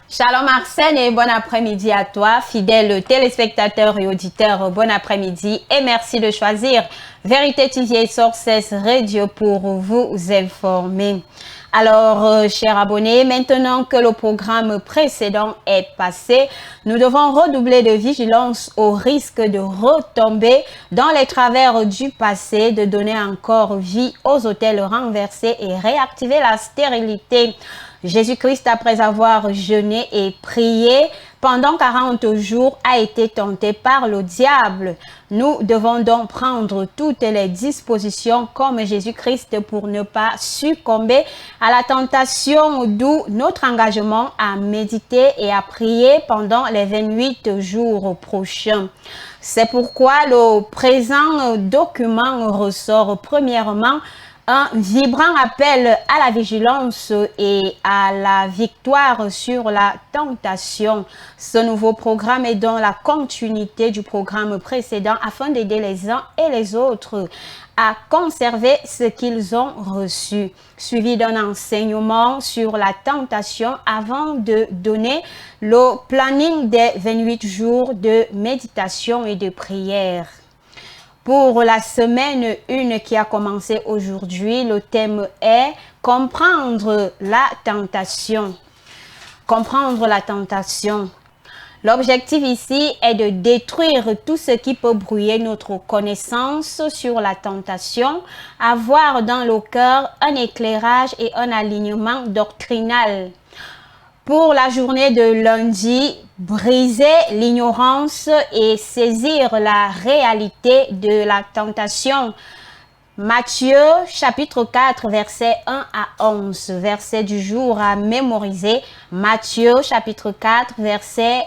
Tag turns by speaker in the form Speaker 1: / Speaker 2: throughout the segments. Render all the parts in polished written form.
Speaker 1: Shalom Arsène et bon après-midi à toi, fidèles téléspectateurs et auditeurs, bon après-midi et merci de choisir Vérité TV et Sources Radio pour vous informer. Alors, chers abonnés, maintenant que le programme précédent est passé, nous devons redoubler de vigilance au risque de retomber dans les travers du passé, de donner encore vie aux autels renversés et réactiver la stérilité. Jésus-Christ, après avoir jeûné et prié pendant 40 jours, a été tenté par le diable. Nous devons donc prendre toutes les dispositions comme Jésus-Christ pour ne pas succomber à la tentation, d'où notre engagement à méditer et à prier pendant les 28 jours prochains. C'est pourquoi le présent document ressort premièrement un vibrant appel à la vigilance et à la victoire sur la tentation. Ce nouveau programme est dans la continuité du programme précédent afin d'aider les uns et les autres à conserver ce qu'ils ont reçu, suivi d'un enseignement sur la tentation avant de donner le planning des 28 jours de méditation et de prière. Pour la semaine 1 qui a commencé aujourd'hui, le thème est « Comprendre la tentation ». Comprendre la tentation. L'objectif ici est de détruire tout ce qui peut brouiller notre connaissance sur la tentation, avoir dans le cœur un éclairage et un alignement doctrinal. Pour la journée de lundi, briser l'ignorance et saisir la réalité de la tentation. Matthieu chapitre 4 versets 1 à 11, verset du jour à mémoriser. Matthieu chapitre 4 versets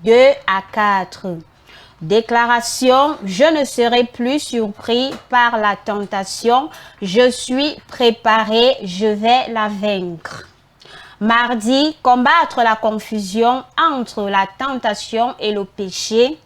Speaker 1: 2 à 4. Déclaration, je ne serai plus surpris par la tentation, je suis préparé, je vais la vaincre. Mardi, combattre la confusion entre la tentation et le péché.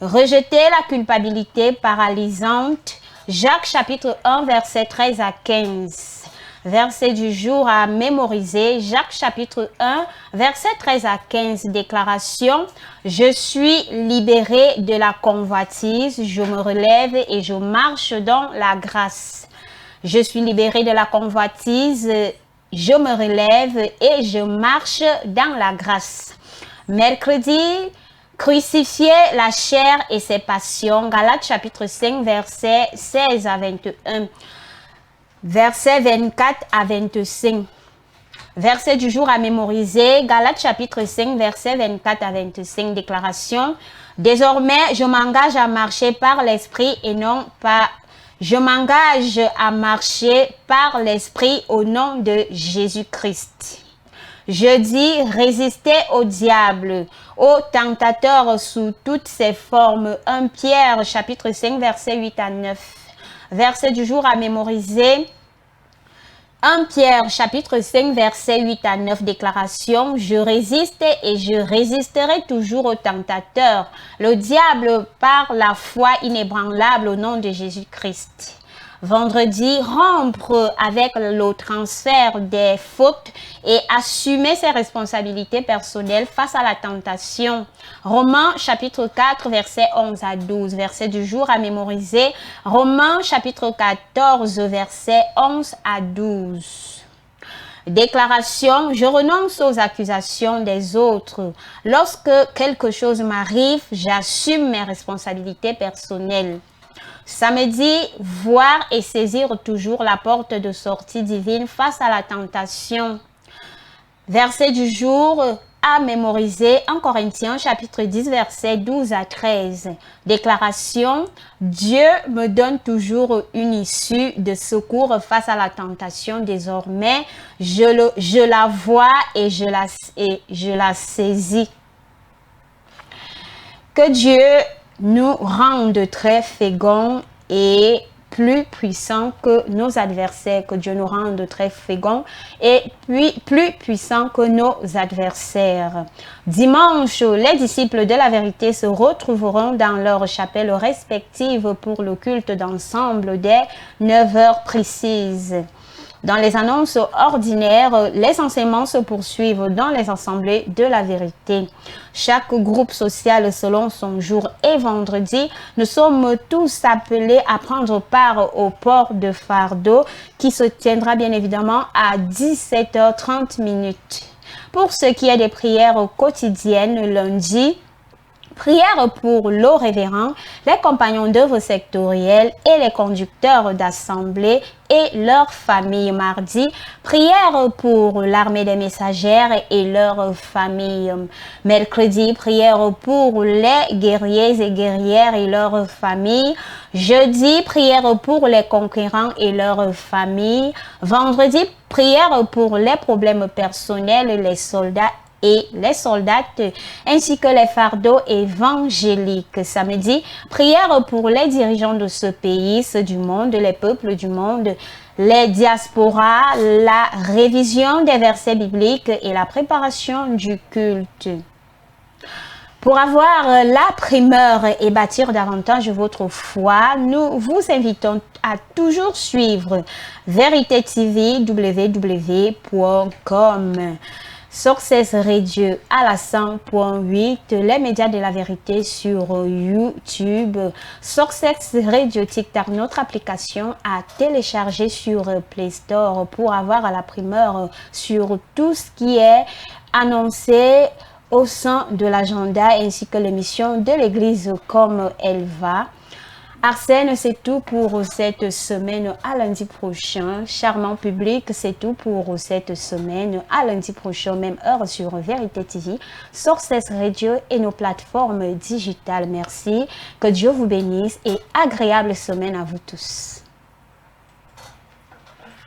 Speaker 1: Rejeter la culpabilité paralysante. Jacques chapitre 1 verset 13 à 15. Verset du jour à mémoriser. Jacques chapitre 1 verset 13 à 15. Déclaration. Je suis libéré de la convoitise. Je me relève et je marche dans la grâce. Je suis libéré de la convoitise. Je me relève et je marche dans la grâce. Mercredi, crucifier la chair et ses passions. Galates chapitre 5, versets 16 à 21. Versets 24 à 25. Verset du jour à mémoriser. Galates chapitre 5, versets 24 à 25. Déclaration. Désormais, je m'engage à marcher par l'esprit et non par... Je m'engage à marcher par l'Esprit au nom de Jésus-Christ. Je dis, résistez au diable, au tentateur sous toutes ses formes. 1 Pierre, chapitre 5, versets 8 à 9. Verset du jour à mémoriser. 1 Pierre, chapitre 5, versets 8 à 9, déclaration. Je résiste et je résisterai toujours au tentateur, le diable par la foi inébranlable au nom de Jésus-Christ. Vendredi, rompre avec le transfert des fautes et assumer ses responsabilités personnelles face à la tentation. Romains chapitre 4, verset 11 à 12, verset du jour à mémoriser. Romains chapitre 14, verset 11 à 12. Déclaration, je renonce aux accusations des autres. Lorsque quelque chose m'arrive, j'assume mes responsabilités personnelles. Samedi, voir et saisir toujours la porte de sortie divine face à la tentation. Verset du jour à mémoriser, 1 Corinthiens chapitre 10 verset 12 à 13. Déclaration, Dieu me donne toujours une issue de secours face à la tentation. Désormais, je la vois et je la saisis. Que Dieu nous rende très féconds et plus puissants que nos adversaires, que Dieu nous rende très féconds et puis plus puissants que nos adversaires. Dimanche, les disciples de la vérité se retrouveront dans leurs chapelles respectives pour le culte d'ensemble dès 9 heures précises. Dans les annonces ordinaires, les enseignements se poursuivent dans les assemblées de la vérité. Chaque groupe social selon son jour et vendredi, nous sommes tous appelés à prendre part au port de fardeau qui se tiendra bien évidemment à 17h30. Pour ce qui est des prières quotidiennes, lundi, prière pour l'eau révérend, les compagnons d'œuvre sectorielles et les conducteurs d'assemblée et leurs familles. Mardi, prière pour l'armée des messagères et leurs familles. Mercredi, prière pour les guerriers et guerrières et leurs familles. Jeudi, prière pour les conquérants et leurs familles. Vendredi, prière pour les problèmes personnels, les soldats et les soldates, ainsi que les fardeaux évangéliques. Samedi, prière pour les dirigeants de ce pays, ceux du monde, les peuples du monde, les diasporas, la révision des versets bibliques et la préparation du culte. Pour avoir la primeur et bâtir davantage votre foi, nous vous invitons à toujours suivre Vérité TV www.com. Success Radio à la 100.8, les médias de la vérité sur YouTube, Success Radio TikTok, notre application à télécharger sur Play Store pour avoir la primeur sur tout ce qui est annoncé au sein de l'agenda ainsi que l'émission de l'église comme elle va. Arsène, c'est tout pour cette semaine. À lundi prochain. Charmant public, c'est tout pour cette semaine. À lundi prochain, même heure sur Vérité TV, Success Radio et nos plateformes digitales. Merci. Que Dieu vous bénisse et agréable semaine à vous tous.